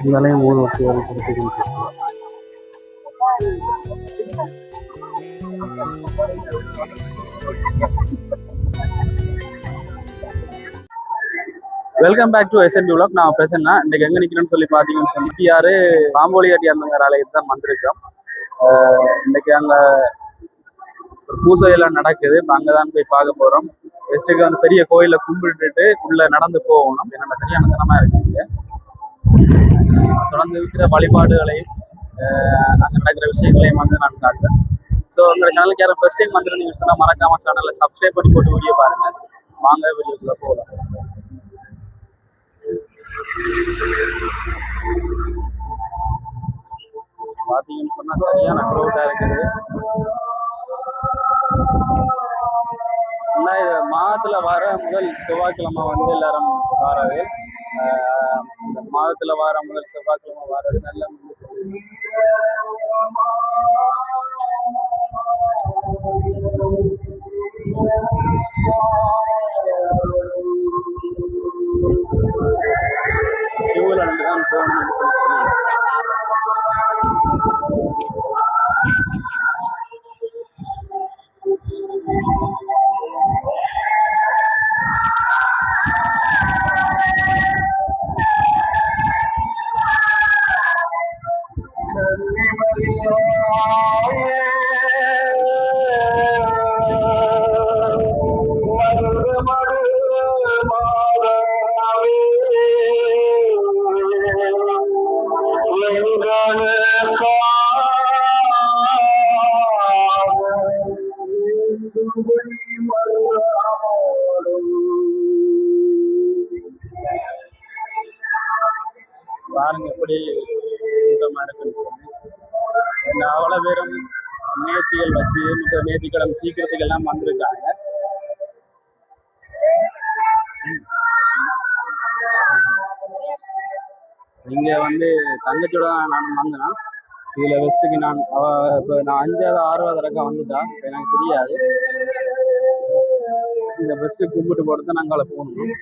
இதெல்லாம் 3 வசதிகள் கொடுத்துருக்கு. Welcome back to SN vlog. நான் பேசுனா இன்னைக்கு எங்க நிக்கிறேன்னு சொல்லி பாத்தீங்கன்னு சொல்லி யாரு பாம்போலியாட்டி அந்த ஆலயத்துக்கு தான் வந்திருக்கோம். இன்னைக்கு அங்க பூசை எல்லாம் நடக்குது. இப்போ அங்கதான் போய் பார்க்க போறோம். வெஸ்ட்டுக்கு வந்து பெரிய கோயில கும்பிட்டுட்டு உள்ள நடந்து போகணும். என்னோட சரியான சனமா இருக்குங்க. தொடர்ந்து இருக்கிற வழிபாடுகளையும் அங்க நடக்கிற விஷயங்களையும் வந்து நான் காட்டுறேன். ஸோ உங்களோட சேனலுக்கு யாரும் ஃபர்ஸ்ட் டைம் வந்துருந்தீங்கன்னு சொன்னா மறக்காம சேனலை சப்ஸ்கிரைப் பண்ணி போட்டு வீடியோ பாருங்க. வாங்க வீடியோக்குள்ள போகலாம். பாத்தீங்கன்னு சொன்னா சரியான க்ரௌடா இருக்குது. மாதத்துல வர முதல் செவ்வாய்க்கிழமை வந்து எல்லாரும் வராது. இந்த மாதத்துல வர முதல் செவ்வாய்க்கிழமை வர்றது நல்ல கியூல தான் போகணும்னு சொல்லி பாருங்க எப்படி கூட்டமா இருக்குன்னு சொல்லி. அவ்வளவு பேரும் நேர்த்திகள் வச்சு நேர்த்திக்கடன் சீக்கிரத்துக்கு எல்லாம் வந்திருக்காங்க. இங்க வந்து தங்கச்சோட தான் நான் வந்தேன்னா இதுல வெஸ்ட்டுக்கு நான் இப்போ நான் 5வது 6வது தடவை வந்துட்டா எனக்கு தெரியாது. இந்த பெஸ்ட்டு கும்பிட்டு போட்டு தான் நாங்கள் போகணும்.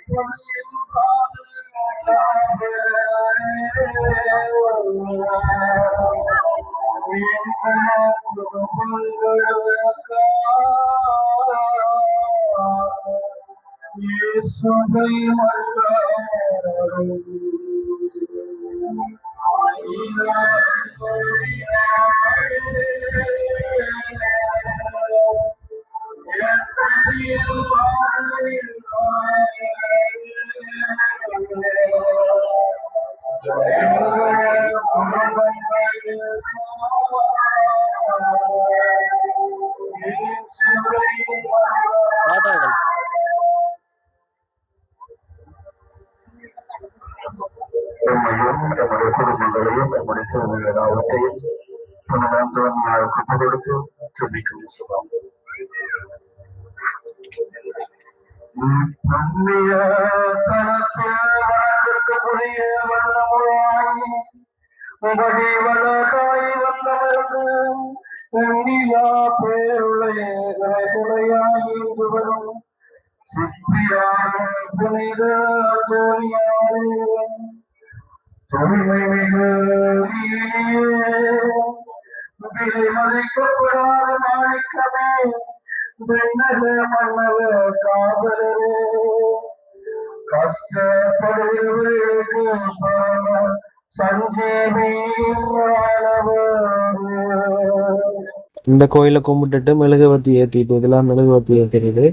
இந்த கோயிலை கும்பிட்டுட்டு மெழுகுவர்த்தி ஏற்றிட்டு இதெல்லாம் மெழுகுவர்த்தி ஏற்றிடுது.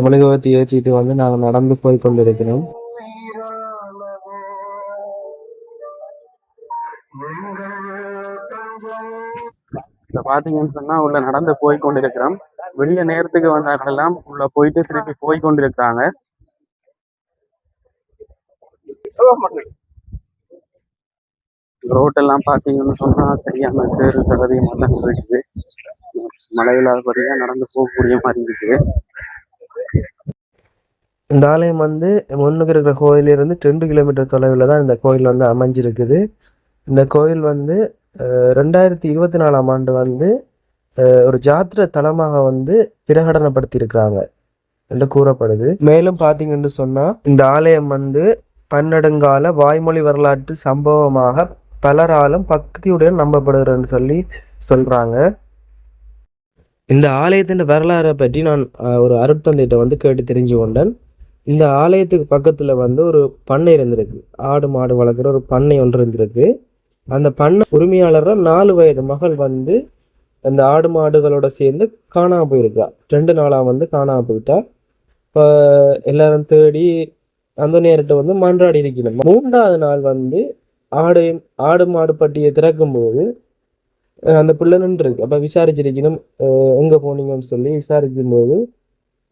மெழுகுவர்த்தி ஏற்றிட்டு வந்து நாங்கள் நடந்து போய் கொண்டிருக்கிறோம். இப்போ பார்த்தீங்கன்னு சொன்னா உள்ள நடந்து போய் கொண்டிருக்கிறோம். வெளிய நேரத்துக்கு வந்தாங்களெல்லாம் உள்ள போயிட்டு திருப்பி போய் கொண்டிருக்கிறாங்க. ரோட்டெல்லாம் பார்த்தீங்கன்னு சொன்னா சரியான சேறு சகதியம் எல்லாம் இருக்குது. மழையில்லாதபடியா நடந்து போகக்கூடிய மாதிரி இருக்குது. இந்த ஆலயம் வந்து முன்னுக்கு இருக்கிற கோயிலிருந்து 2 கிலோமீட்டர் தொலைவில் தான் இந்த கோயில் வந்து அமைஞ்சிருக்குது. இந்த கோயில் வந்து 2024ஆம் ஆண்டு வந்து ஒரு ஜாத்திர தலமாக வந்து பிரகடனப்படுத்தி இருக்கிறாங்க என்று கூறப்படுது. மேலும் பார்த்தீங்கன்னு சொன்னா இந்த ஆலயம் வந்து பன்னெடுங்கால வாய்மொழி வரலாற்று சம்பவமாக பலராலும் பக்தியுடன் நம்பப்படுகிறன்னு சொல்லி சொல்றாங்க. இந்த ஆலயத்தின் வரலாறை பற்றி நான் ஒரு அருட்தந்தையிட்ட வந்து கேட்டு தெரிஞ்சு கொண்டேன். இந்த ஆலயத்துக்கு பக்கத்துல வந்து ஒரு பண்ணை இருந்திருக்கு. ஆடு மாடு வளர்க்குற ஒரு பண்ணை ஒன்று இருந்திருக்கு. அந்த பண்ணை உரிமையாளர் 4 வயது மகள் வந்து அந்த ஆடு மாடுகளோட சேர்ந்து காணாம போயிருக்கா. 2 நாளா வந்து காணாம போயிட்டா. இப்போ எல்லாரும் தேடி அந்த நேரத்தை வந்து மன்றாடி இருக்கணும். 3வது நாள் வந்து ஆடு ஆடு மாடு பட்டியை திறக்கும் போது அந்த பிள்ளை நின்றுருக்கு. அப்ப விசாரிச்சிருக்கணும் எங்க போனீங்கன்னு சொல்லி விசாரிக்கும் போது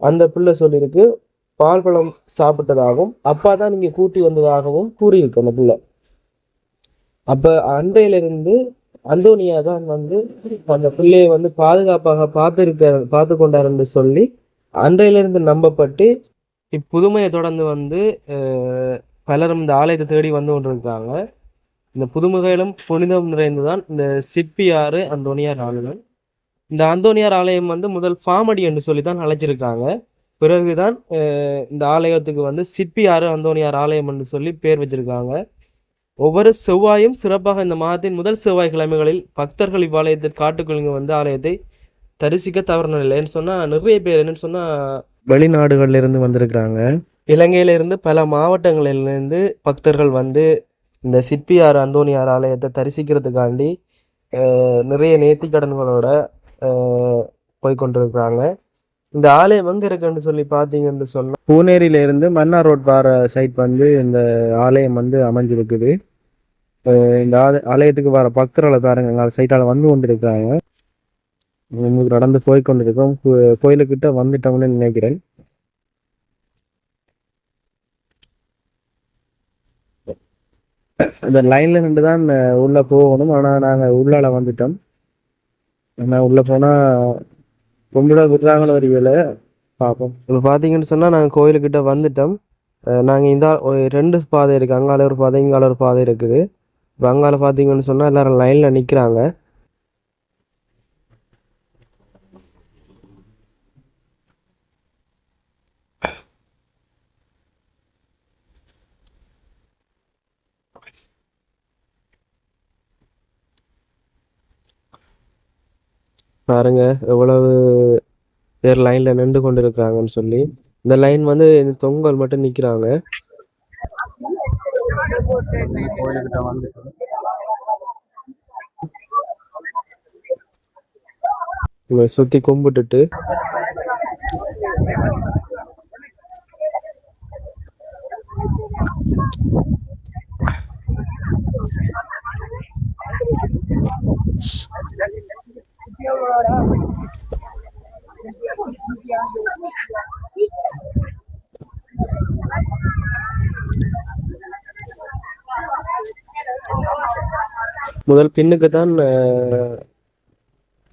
அந்த பிள்ளை சொல்லியிருக்கு பால் பழம் சாப்பிட்டதாகவும் அப்பா தான் நீங்க கூட்டி வந்ததாகவும் கூறியிருக்கு அந்த பிள்ளை. அப்ப அன்றையிலிருந்து அந்தோனியா தான் வந்து அந்த பிள்ளையை வந்து பாதுகாப்பாக பார்த்து கொண்டார் என்று சொல்லி அன்றையிலிருந்து நம்பப்பட்டு இப்புதுமையை தொடர்ந்து வந்து பலரும் இந்த ஆலயத்தை தேடி வந்து கொண்டிருக்காங்க. இந்த புதுமுகையிலும் புனிதம் நிறைந்துதான் இந்த சிற்பியாறு அந்தோனியார் ஆலயம். இந்த அந்தோனியார் ஆலயம் வந்து முதல் ஃபார்மடி என்று சொல்லி தான் அழைச்சிருக்காங்க. பிறகுதான் இந்த ஆலயத்துக்கு வந்து சிற்பியாறு அந்தோனியார் ஆலயம் என்று சொல்லி பேர் வச்சிருக்காங்க. ஒவ்வொரு செவ்வாயும் சிறப்பாக இந்த மாதத்தின் முதல் செவ்வாய்க்கிழமைகளில் பக்தர்கள் இவ்வாலயத்தில் காட்டுக்குழுங்க வந்து ஆலயத்தை தரிசிக்க தவறின இல்லைன்னு சொன்னா நிறைய பேர் என்னன்னு சொன்னா வெளிநாடுகள்ல இருந்து வந்திருக்கிறாங்க. இலங்கையில இருந்து பல மாவட்டங்களிலிருந்து பக்தர்கள் வந்து இந்த சிற்பியார் அந்தோனியார் ஆலயத்தை தரிசிக்கிறதுக்காண்டி நிறைய நேர்த்திக்கடன்களோட போய்கொண்டிருக்கிறாங்க. இந்த ஆலயம் எங்க இருக்குன்னு சொல்லி பார்த்தீங்கன்னு சொன்னா பூனேரியில இருந்து மன்னார் ரோட் பாற சைட் வந்து இந்த ஆலயம் வந்து அமைஞ்சிருக்குது. இந்த ஆலயத்துக்கு வர பக்தர்களை பாருங்க சைட்டால வந்து கொண்டிருக்கிறாங்க. நடந்து போய்கொண்டிருக்கோம். கோயிலுக்கிட்ட வந்துட்டோம்னு நினைக்கிறேன். இந்த லைன்ல நின்று தான் உள்ள போகணும். ஆனா நாங்க உள்ளால வந்துட்டோம். உள்ள போனா கும்பிட விடுறாங்களோ ஒரு வேலை பார்ப்போம். இப்போ பார்த்தீங்கன்னு சொன்னால் நாங்கள் கோயிலுக்கிட்ட வந்துட்டோம். நாங்கள் இந்த 2 பாதை இருக்குது. அங்கால ஒரு பாதை இங்கால ஒரு பாதை இருக்குது. இப்போ அங்கால பார்த்தீங்கன்னு சொன்னால் எல்லாரும் லைனில் நிற்கிறாங்க. பாருங்க எவ்வளவு பேர் லைன்ல நின்று கொண்டு இருக்கிறாங்கன்னு சொல்லி. இந்த லைன் வந்து தொங்கல் மட்டும் நிக்கிறாங்க. சுத்தி கும்பிட்டுட்டு முதல் பின்னுக்கு தான்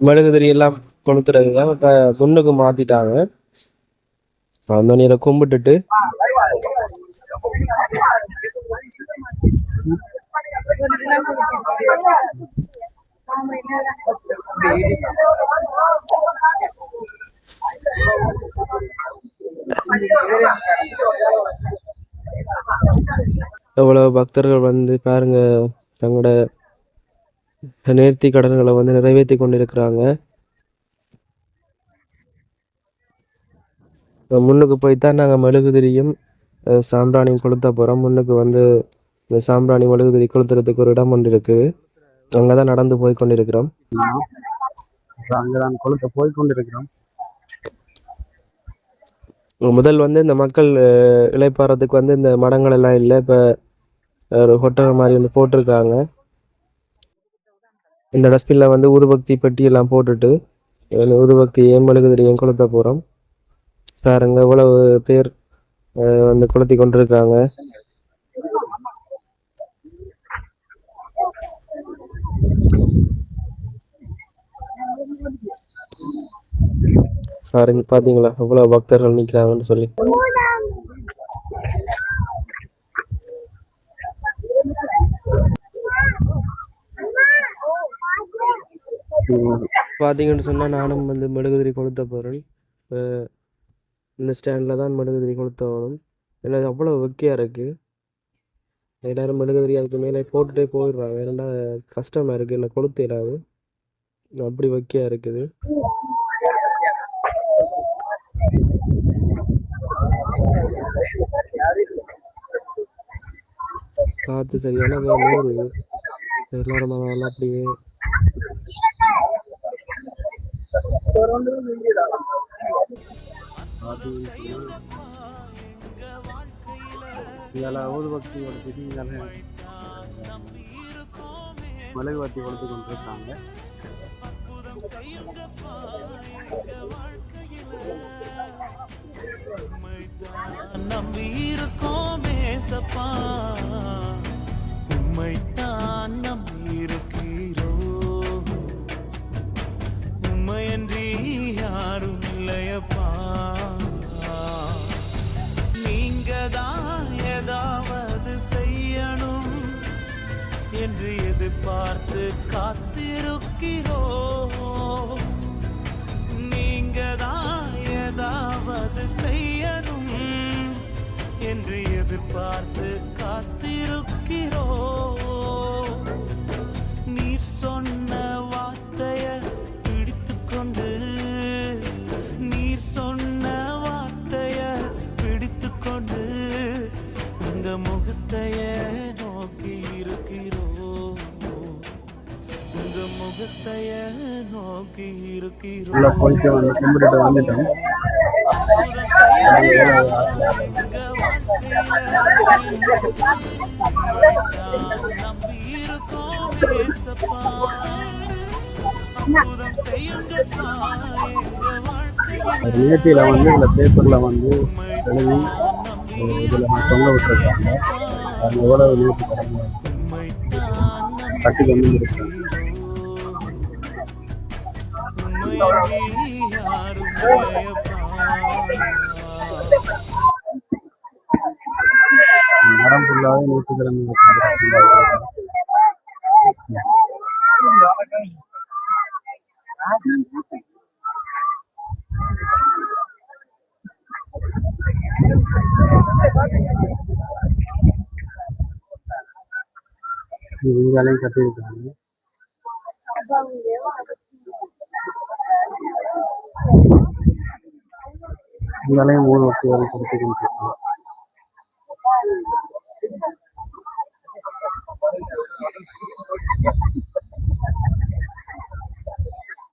மெழுகுதிரி எல்லாம் கொளுத்துறதுதான் இப்ப முன்னுக்கு மாத்திட்டாங்க. அந்த நீரை கும்பிட்டுட்டு எவ்வளவு பக்தர்கள் வந்து பாருங்க தங்களோட நேர்த்தி கடன்களை வந்து நிறைவேற்றி கொண்டிருக்கிறாங்க. முன்னுக்கு போய்த்தான் நாங்கள் மெழுகுதிரியும் சாம்பிராணியும் கொளுத்த போகிறோம். முன்னுக்கு வந்து இந்த சாம்பிராணி மெழுகுதிரி கொளுத்துறதுக்கு ஒரு இடம் ஒன்று இருக்குது. அங்கே தான் நடந்து போய் கொண்டிருக்கிறோம். அங்கதான் கொளுத்த போய் கொண்டிருக்கிறோம். முதல் வந்து இந்த மக்கள் இளைப்பாறதுக்கு வந்து இந்த மடங்கள் எல்லாம் இல்லை. இப்போ ஒரு ஹொட்டல் மாதிரி வந்து போட்டிருக்காங்க. இந்த டஸ்ட்பின்ல வந்து ஊதுபக்தி பெட்டி எல்லாம் போட்டுட்டு ஊதுபக்தியையும் மெழுகுதிரியும் கொளுத்த போகிறோம். பாருங்க எவ்வளவு பேர் வந்து கொளுத்தி கொண்டிருக்காங்க. பாருங்க பாத்தீங்களா எவ்வளவு பக்தர்கள் நிக்கிறாங்கன்னு சொல்லி. பாத்தீங்கன்னு சொன்னா நானும் வந்து மெழுகுதிரி கொளுத்த போறேன். இந்த ஸ்டாண்ட்ல தான் மெழுகுதிரி கொளுத்த வரும். ஏன்னா அவ்வளவு வெக்கையா இருக்கு. எல்லாரும் மெழுகுதிரி அதுக்கு மேலே போட்டுட்டே போயிடுறாங்க. ஏன்னா கஷ்டமாக இருக்குது, என்ன கொளுத்திடாது அப்படி வைக்க இருக்குது. காற்று சரியான நூறு எல்லாரும் அதெல்லாம் அப்படியே இதில் ஊதுபக்தியோட பிடிங்களை மெழுகுவர்த்தி கொடுத்து கொண்டிருக்காங்க. நம்பி இருக்கோம் மேசப்பா, உம்மைத்தான் நம்பி இருக்கிறோ, உம்மையன்றி யாரும் இல்லையப்பா. நீங்க தான் ஏதாவது செய்யணும் என்று எதிர்பார்த்து காத்திருக்கிறோ, நீங்க தான் ஏதாவது செய்யணும் என்று எதிர்பார்த்து காத்திருக்கிறோ. நீர் சொன்ன வார்த்தைய பிடித்துக்கொண்டு, நீர் சொன்ன வார்த்தைய பிடித்துக்கொண்டு உங்க முகத்தைய நோக்கி இருக்கிறோ, உங்க முகத்தைய நோக்கி இருக்கிறோ. உள்ள போயிட்டு வந்து கும்பிட்டுட்டு வந்துட்டோம். ஒரு நிகழ்ச்சியில வந்து இந்த பேப்பர்ல வந்து எழுதி இதுல தொங்க விட்டுருக்காங்க. அது எவ்வளவு நிகழ்ச்சி கட்டி கொண்டு இருக்காங்க. மரம் ஃபுல்லாவே நூற்றுக்கிழமை இங்காலையும் கட்டியிருக்காங்க. இங்காலையும் 3 வட்டிகள் கொடுத்துக்கிட்டு